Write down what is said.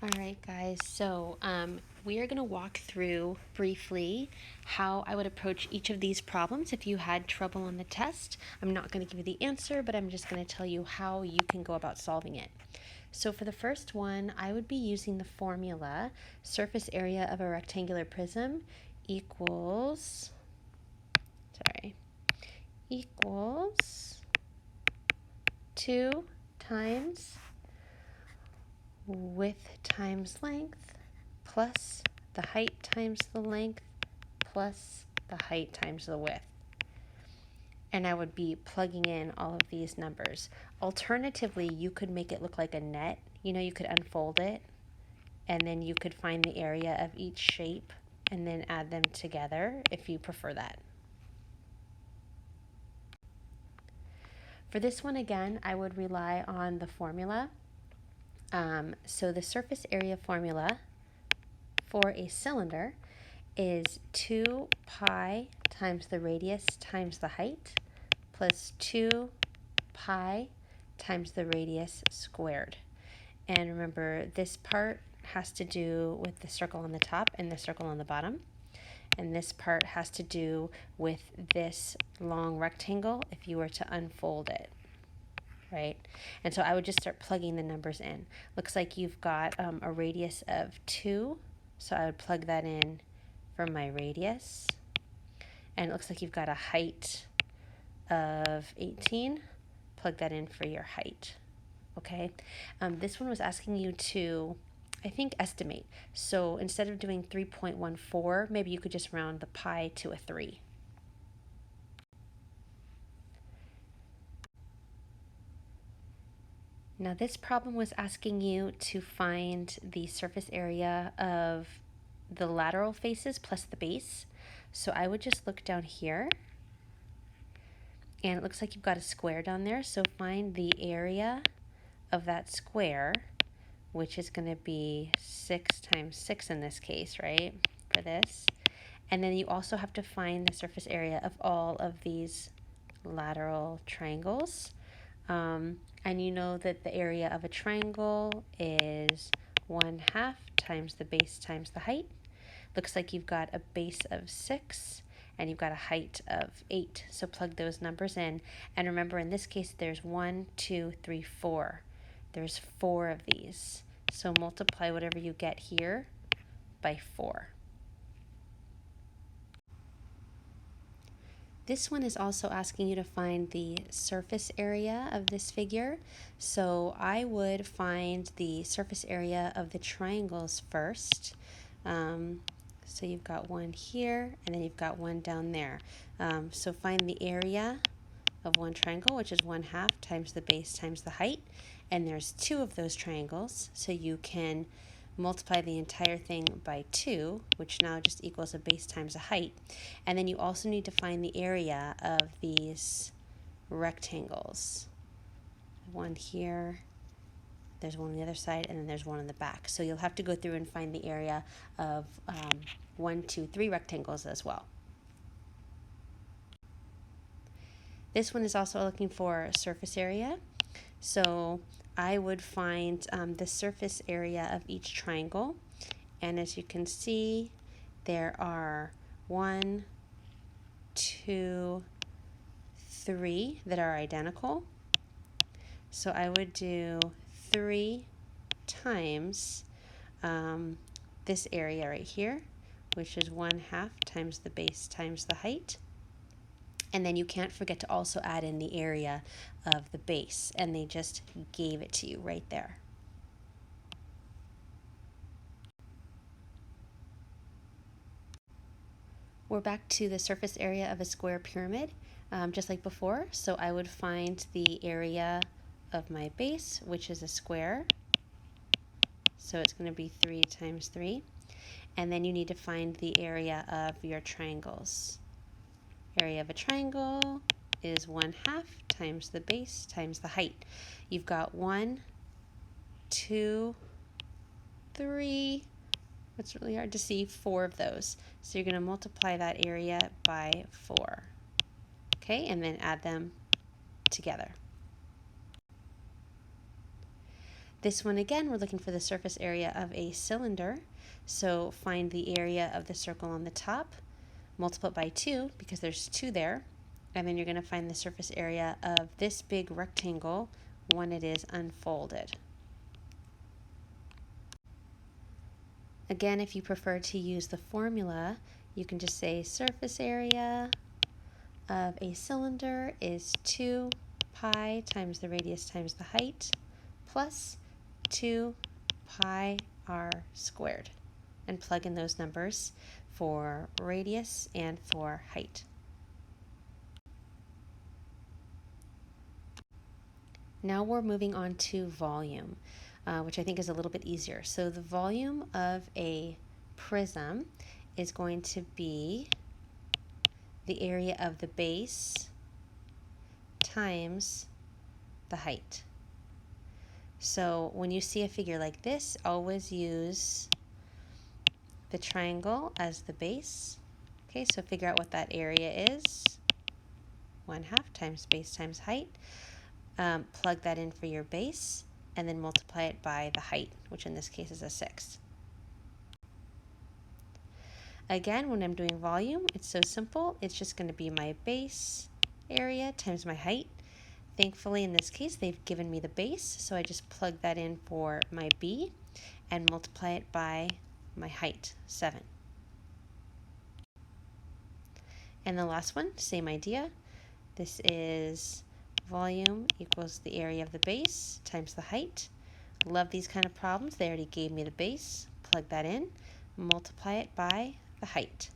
All right, guys, so we are going to walk through briefly how I would approach each of these problems if you had trouble on the test. I'm not going to give you the answer, but I'm just going to tell you how you can go about solving it. So for the first one, I would be using the formula surface area of a rectangular prism equals 2 times width times length plus the height times the length plus the height times the width. And I would be plugging in all of these numbers. Alternatively, you could make it look like a net. You could unfold it, and then you could find the area of each shape and then add them together if you prefer that. For this one, again, I would rely on the formula. So the surface area formula for a cylinder is 2 pi times the radius times the height plus 2 pi times the radius squared. And remember, this part has to do with the circle on the top and the circle on the bottom. And this part has to do with this long rectangle if you were to unfold it, right? And so I would just start plugging the numbers in. Looks like you've got a radius of 2, so I would plug that in for my radius. And it looks like you've got a height of 18. Plug that in for your height. Okay, this one was asking you to, I think, estimate. So instead of doing 3.14, maybe you could just round the pi to a 3. Now this problem was asking you to find the surface area of the lateral faces plus the base. So I would just look down here, and it looks like you've got a square down there. So find the area of that square, which is going to be 6 times 6 in this case, right, for this. And then you also have to find the surface area of all of these lateral triangles. And you know that the area of a triangle is 1/2 times the base times the height. Looks like you've got a base of 6 and you've got a height of 8. So plug those numbers in. And remember, in this case, there's 1, 2, 3, 4. There's 4 of these. So multiply whatever you get here by 4. This one is also asking you to find the surface area of this figure. So I would find the surface area of the triangles first. So you've got one here, and then you've got one down there. So find the area of one triangle, which is 1/2 times the base times the height. And there's 2 of those triangles, so you can multiply the entire thing by 2, which now just equals a base times a height. And then you also need to find the area of these rectangles. One here, there's one on the other side, and then there's one on the back. So you'll have to go through and find the area of 1, 2, 3 rectangles as well. This one is also looking for surface area. So I would find the surface area of each triangle. And as you can see, there are 1, 2, 3 that are identical. So I would do 3 times this area right here, which is 1/2 times the base times the height. And then you can't forget to also add in the area of the base, and they just gave it to you right there. We're back to the surface area of a square pyramid, just like before. So I would find the area of my base, which is a square. So it's going to be 3 times 3. And then you need to find the area of your triangles. Area of a triangle is 1/2 times the base times the height. You've got 1, 2, 3, it's really hard to see, 4 of those. So you're going to multiply that area by 4. Okay, and then add them together. This one again, we're looking for the surface area of a cylinder. So find the area of the circle on the top, multiply it by 2 because there's 2 there, and then you're going to find the surface area of this big rectangle when it is unfolded. Again, if you prefer to use the formula, you can just say surface area of a cylinder is 2 pi times the radius times the height plus 2 pi r squared, and plug in those numbers for radius and for height. Now we're moving on to volume, which I think is a little bit easier. So the volume of a prism is going to be the area of the base times the height. So when you see a figure like this, always use the triangle as the base. Okay, so figure out what that area is. 1/2 times base times height. Plug that in for your base, and then multiply it by the height, which in this case is a 1/6. Again, when I'm doing volume, it's so simple. It's just going to be my base area times my height. Thankfully, in this case, they've given me the base, so I just plug that in for my b and multiply it by my height, 7. And the last one, same idea. This is volume equals the area of the base times the height. Love these kind of problems. They already gave me the base. Plug that in, multiply it by the height.